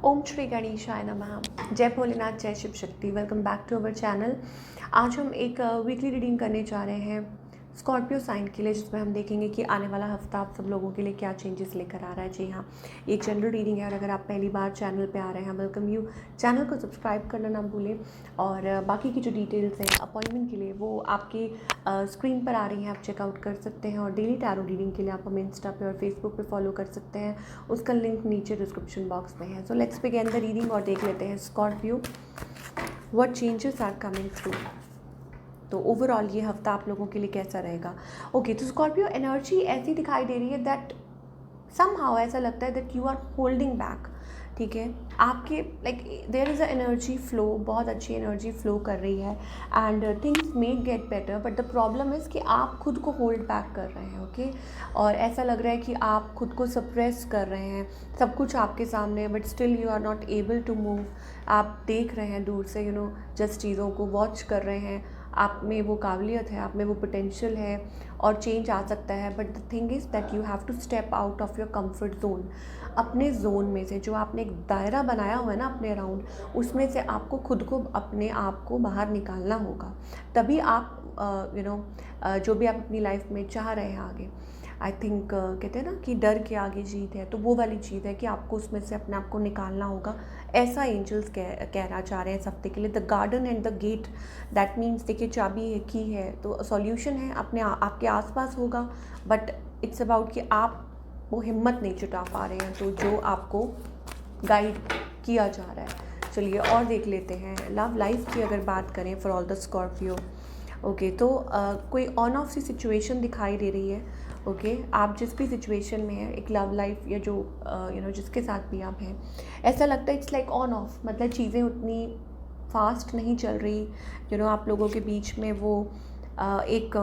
ओम श्री गणेशाय नमः। जय भोलेनाथ, जय Shiv Shakti. Welcome back to our channel. आज हम एक वीकली रीडिंग करने जा रहे हैं स्कॉर्पियो साइन के लिए, जिसमें हम देखेंगे कि आने वाला हफ्ता आप सब लोगों के लिए क्या चेंजेस लेकर आ रहा है। जी हाँ, एक जनरल रीडिंग है और अगर आप पहली बार चैनल पे आ रहे हैं, वेलकम यू। चैनल को सब्सक्राइब करना ना भूलें और बाकी की जो डिटेल्स हैं अपॉइंटमेंट के लिए वो आपकी स्क्रीन पर आ रही हैं, आप चेकआउट कर सकते हैं। और डेली टैरो रीडिंग के लिए आप हमें इंस्टा पे और फेसबुक पे फॉलो कर सकते हैं, उसका लिंक नीचे डिस्क्रिप्शन बॉक्स में है। So let's begin the reading और देख लेते हैं Scorpio what changes are coming through. तो ओवरऑल ये हफ्ता आप लोगों के लिए कैसा रहेगा। ओके, तो स्कॉर्पियो एनर्जी ऐसी दिखाई दे रही है दैट समहाउ ऐसा लगता है that you are holding back. ठीक है, आपके like there is a energy flow, बहुत अच्छी एनर्जी फ्लो कर रही है and things may get better, but the problem is कि आप खुद को होल्ड बैक कर रहे हैं। ओके, और ऐसा लग रहा है कि आप खुद को सप्रेस कर रहे हैं। सब कुछ आपके सामने है but still you are not able to move. आप देख रहे हैं दूर से, जस्ट चीज़ों को वॉच कर रहे हैं। आप में वो काबिलियत है, आप में वो पोटेंशियल है और चेंज आ सकता है, but the thing is that you have to step out of your comfort zone. अपने जोन में से, जो आपने एक दायरा बनाया हुआ है ना अपने अराउंड, उसमें से आपको खुद को, अपने आप को बाहर निकालना होगा। तभी आप जो भी आप अपनी लाइफ में चाह रहे हैं आगे, आई थिंक कहते हैं ना कि डर के आगे जीत है, तो वो वाली चीज़ है कि आपको उसमें से अपने आप को निकालना होगा। ऐसा एंजल्स कहना चाह रहे हैं इस हफ्ते के लिए। The garden and the gate, that means देखिए चाबी है, की है, तो सॉल्यूशन है अपने आपके आसपास होगा, बट इट्स अबाउट कि आप वो हिम्मत नहीं जुटा पा रहे हैं, तो जो आपको गाइड किया जा रहा है। चलिए और देख लेते हैं लव लाइफ की अगर बात करें for all the Scorpio. Okay, तो कोई ऑन ऑफ सी सिचुएशन दिखाई दे रही है। ओके, आप जिस भी सिचुएशन में हैं, एक लव लाइफ या जो जिसके साथ भी आप हैं, ऐसा लगता है इट्स लाइक ऑन ऑफ, मतलब चीज़ें उतनी फास्ट नहीं चल रही। आप लोगों के बीच में वो एक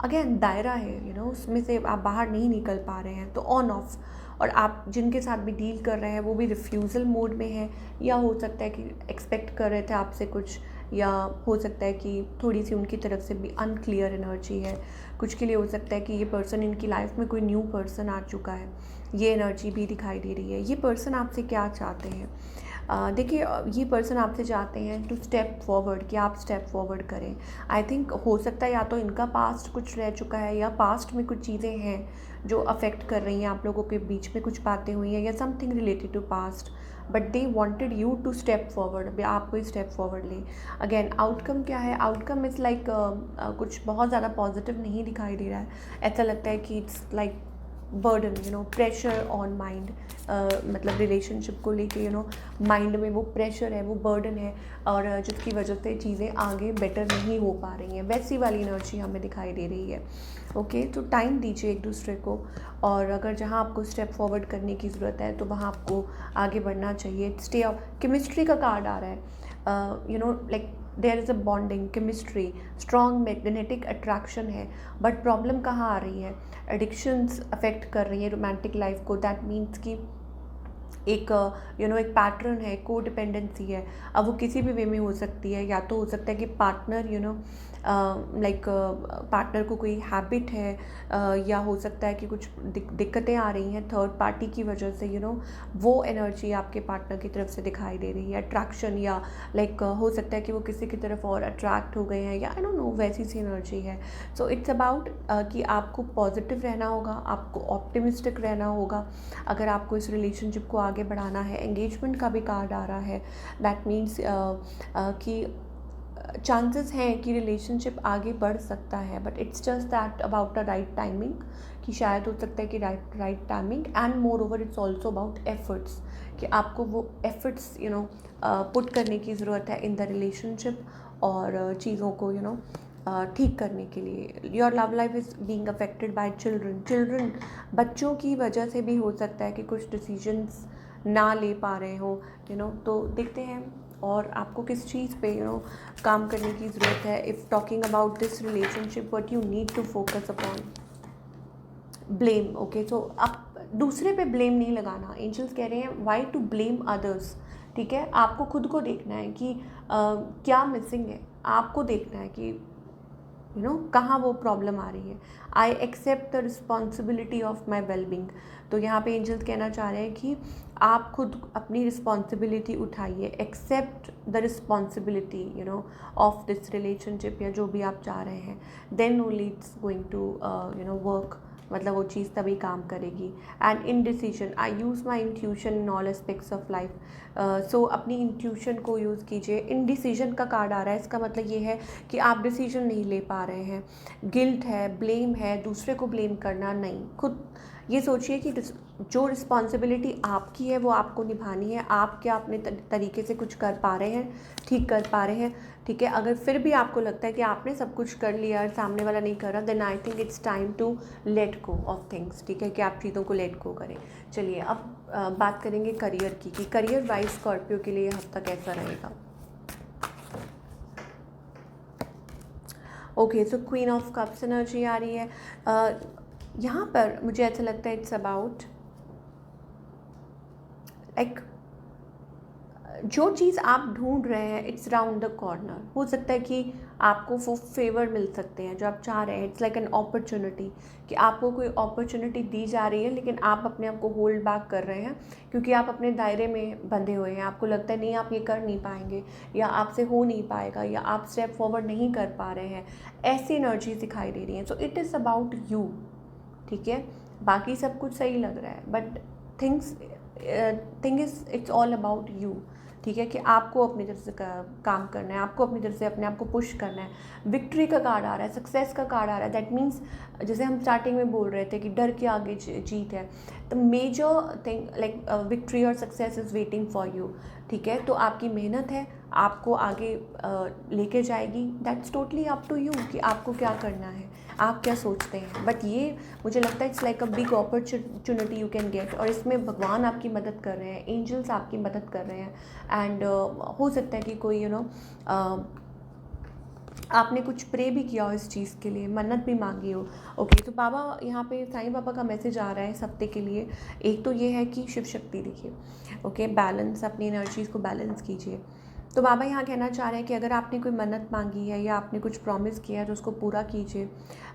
अगेन दायरा है, उसमें से आप बाहर नहीं निकल पा रहे हैं, तो ऑन ऑफ। और आप जिनके साथ भी डील कर रहे हैं वो भी रिफ्यूज़ल मोड में है, या हो सकता है कि एक्सपेक्ट कर रहे थे आपसे कुछ, या हो सकता है कि थोड़ी सी उनकी तरफ से भी अनक्लियर एनर्जी है। कुछ के लिए हो सकता है कि ये पर्सन, इनकी लाइफ में कोई न्यू पर्सन आ चुका है, ये एनर्जी भी दिखाई दे रही है। ये पर्सन आपसे क्या चाहते हैं? देखिए, ये पर्सन आपसे चाहते हैं टू स्टेप फॉरवर्ड, कि आप स्टेप फॉरवर्ड करें। आई थिंक हो सकता है या तो इनका पास्ट कुछ रह चुका है, या पास्ट में कुछ चीज़ें हैं जो अफेक्ट कर रही हैं आप लोगों के बीच में, कुछ बातें हुई हैं या something related to past, but they wanted you to step forward, आप कोई स्टेप फॉरवर्ड लें। अगेन आउटकम क्या है? आउटकम इज़ लाइक कुछ बहुत ज़्यादा पॉजिटिव नहीं दिखाई दे रहा है। ऐसा लगता है कि it's like burden, pressure on mind, मतलब रिलेशनशिप को लेके माइंड में वो प्रेशर है, वो बर्डन है, और जिसकी वजह से चीज़ें आगे बेटर नहीं हो पा रही हैं। वैसी वाली एनर्जी हमें दिखाई दे रही है। ओके, तो टाइम दीजिए एक दूसरे को, और अगर जहाँ आपको स्टेप फॉरवर्ड करने की ज़रूरत है तो वहाँ आपको आगे बढ़ना चाहिए। स्टे ऑफ केमिस्ट्री का कार्ड आ रहा है, like there is a bonding, chemistry, strong magnetic attraction है, बट प्रॉब्लम कहाँ आ रही है? एडिक्शंस अफेक्ट कर रही है रोमांटिक लाइफ को। दैट मीन्स कि एक एक पैटर्न है, को डिपेंडेंसी है। अब वो किसी भी वे में हो सकती है, या तो हो सकता है कि पार्टनर लाइक पार्टनर को कोई हैबिट है, या हो सकता है कि कुछ दिक्कतें आ रही हैं थर्ड पार्टी की वजह से, वो एनर्जी आपके पार्टनर की तरफ से दिखाई दे रही है। अट्रैक्शन, या लाइक हो सकता है कि वो किसी की तरफ और अट्रैक्ट हो गए हैं, या आई डोंट नो, वैसी सी एनर्जी है। सो इट्स अबाउट कि आपको पॉजिटिव रहना होगा, आपको ऑप्टिमिस्टिक रहना होगा अगर आपको इस रिलेशनशिप को आगे बढ़ाना है। एंगेजमेंट का भी कार्ड आ रहा है, दैट मीन्स कि चांसेस हैं कि रिलेशनशिप आगे बढ़ सकता है, but it's just that about the right timing, कि शायद हो सकता है कि right timing, and more over it's also about efforts, कि आपको वो एफर्ट्स पुट करने की ज़रूरत है इन द रिलेशनशिप, और चीज़ों को ठीक करने के लिए। Your love life is being affected by children, बच्चों की वजह से भी हो सकता है कि कुछ डिसीजंस ना ले पा रहे हो, तो देखते हैं और आपको किस चीज़ पे काम करने की ज़रूरत है। If talking about this relationship, what you need to focus upon blame. Okay, तो आप दूसरे पे ब्लेम नहीं लगाना। एंजल्स कह रहे हैं वाई टू ब्लेम अदर्स। ठीक है, आपको खुद को देखना है कि क्या मिसिंग है। आपको देखना है कि कहाँ वो प्रॉब्लम आ रही है। I accept the responsibility of my wellbeing. तो यहाँ पे एंजल्स कहना चाह रहे हैं कि आप खुद अपनी रिस्पॉन्सिबिलिटी उठाइए, accept the responsibility of this relationship या जो भी आप चाह रहे हैं, then only it's going to work, मतलब वो चीज़ तभी काम करेगी। And in decision, I use my intuition in all aspects of life. So अपनी इंट्यूशन को यूज़ कीजिए। इनडिसीजन का कार्ड आ रहा है, इसका मतलब ये है कि आप डिसीजन नहीं ले पा रहे हैं, गिल्ट है, ब्लेम है, दूसरे को ब्लेम करना नहीं, खुद ये सोचिए कि जो रिस्पॉन्सिबिलिटी आपकी है वो आपको निभानी है। आप क्या अपने तरीके से कुछ कर पा रहे हैं, ठीक कर पा रहे हैं, ठीक है। अगर फिर भी आपको लगता है कि आपने सब कुछ कर लिया और सामने वाला नहीं कर रहा, then I think it's time to let go of things, ठीक है, कि आप चीज़ों को लेट गो करें। चलिए अब बात करेंगे करियर की, कि करियर वाइज स्कॉर्पियो के लिए हफ्ता कैसा रहेगा। Okay, so queen of cups energy आ रही है। यहाँ पर मुझे ऐसा लगता है इट्स अबाउट लाइक जो चीज़ आप ढूंढ रहे हैं इट्स राउंड द कॉर्नर। हो सकता है कि आपको वो फेवर मिल सकते हैं जो आप चाह रहे हैं। इट्स लाइक एन अपॉर्चुनिटी, कि आपको कोई अपॉर्चुनिटी दी जा रही है लेकिन आप अपने आप को होल्ड बैक कर रहे हैं क्योंकि आप अपने दायरे में बंधे हुए हैं। आपको लगता है नहीं, आप ये कर नहीं पाएंगे, या आपसे हो नहीं पाएगा, या आप स्टेप फॉरवर्ड नहीं कर पा रहे हैं। ऐसी एनर्जी दिखाई दे रही हैं। So it is about you, ठीक है। बाकी सब कुछ सही लग रहा है, but thing is it's all about you, ठीक है, कि आपको अपनी तरफ से काम करना है, आपको अपनी तरफ से अपने आप को पुश करना है। विक्ट्री का कार्ड आ रहा है, सक्सेस का कार्ड आ रहा है। दैट मीन्स जैसे हम स्टार्टिंग में बोल रहे थे कि डर के आगे जीत है। The major thing like victory और success is waiting for you, ठीक है। तो आपकी मेहनत है, आपको आगे लेके जाएगी। That's totally up to you कि आपको क्या करना है, आप क्या सोचते हैं। बट ये मुझे लगता है it's like a big opportunity you can get, और इसमें भगवान आपकी मदद कर रहे हैं, एंजल्स आपकी मदद कर रहे हैं। एंड हो सकता है कि कोई आपने कुछ प्रे भी किया हो इस चीज़ के लिए, मन्नत भी मांगी हो। ओके, तो बाबा यहाँ पे साईं बाबा का मैसेज आ रहा है इस हफ्ते के लिए। एक तो ये है कि शिव शक्ति देखिए, ओके, बैलेंस, अपनी एनर्जीज़ को बैलेंस कीजिए। तो बाबा यहाँ कहना चाह रहे हैं कि अगर आपने कोई मन्नत मांगी है या आपने कुछ प्रॉमिस किया है तो उसको पूरा कीजिए,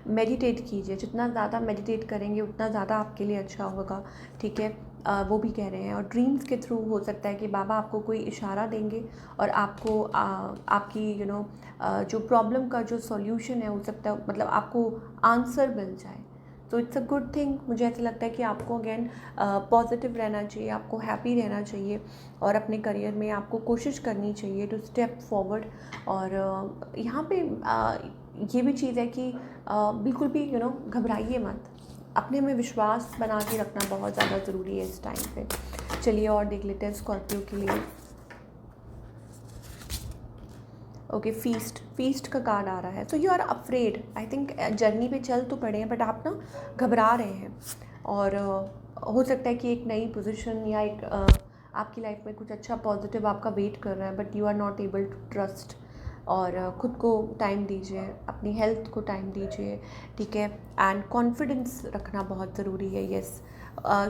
मेडिटेट कीजिए। जितना ज़्यादा मेडिटेट करेंगे उतना ज़्यादा आपके लिए अच्छा होगा, ठीक है। वो भी कह रहे हैं, और ड्रीम्स के थ्रू हो सकता है कि बाबा आपको कोई इशारा देंगे और आपको आपकी जो प्रॉब्लम का जो सॉल्यूशन है हो सकता है, मतलब आपको आंसर मिल जाए। तो इट्स अ गुड थिंग। मुझे ऐसा लगता है कि आपको अगेन पॉजिटिव रहना चाहिए, आपको हैप्पी रहना चाहिए, और अपने करियर में आपको कोशिश करनी चाहिए टू स्टेप फॉरवर्ड। और यहाँ पे ये भी चीज़ है कि बिल्कुल भी घबराइए मत, अपने में विश्वास बना के रखना बहुत ज़्यादा ज़रूरी है इस टाइम पे। चलिए और देख लेते हैं स्कॉर्पियो के लिए। ओके, फीस्ट का कार्ड आ रहा है। So you are afraid, I think journey पे चल तो पड़े हैं बट आप ना घबरा रहे हैं, और हो सकता है कि एक नई पोजीशन या एक आपकी लाइफ में कुछ अच्छा पॉजिटिव आपका वेट कर रहा है, but you are not able to trust. और ख़ुद को टाइम दीजिए, अपनी हेल्थ को टाइम दीजिए, ठीक है। एंड कॉन्फिडेंस रखना बहुत ज़रूरी है। येस,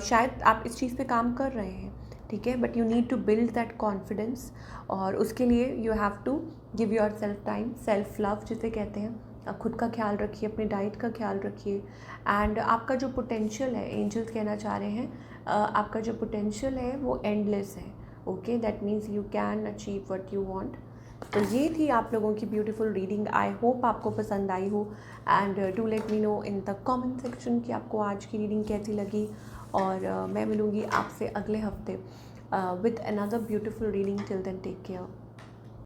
शायद आप इस चीज़ पे काम कर रहे हैं, ठीक है, but you need to build that confidence, और उसके लिए you have to give yourself time, self love जिसे कहते हैं। खुद का ख्याल रखिए, अपनी डाइट का ख्याल रखिए। एंड आपका जो पोटेंशियल है, एंजल्स कहना चाह रहे हैं, आपका जो पोटेंशियल है वो एंडलेस है। Okay, that means you can achieve what you want. तो ये थी आप लोगों की ब्यूटीफुल रीडिंग। आई होप आपको पसंद आई हो, and do let me know in the comment section कि आपको आज की रीडिंग कैसी लगी। और मैं मिलूँगी आपसे अगले हफ्ते with another beautiful reading. Till then, take care.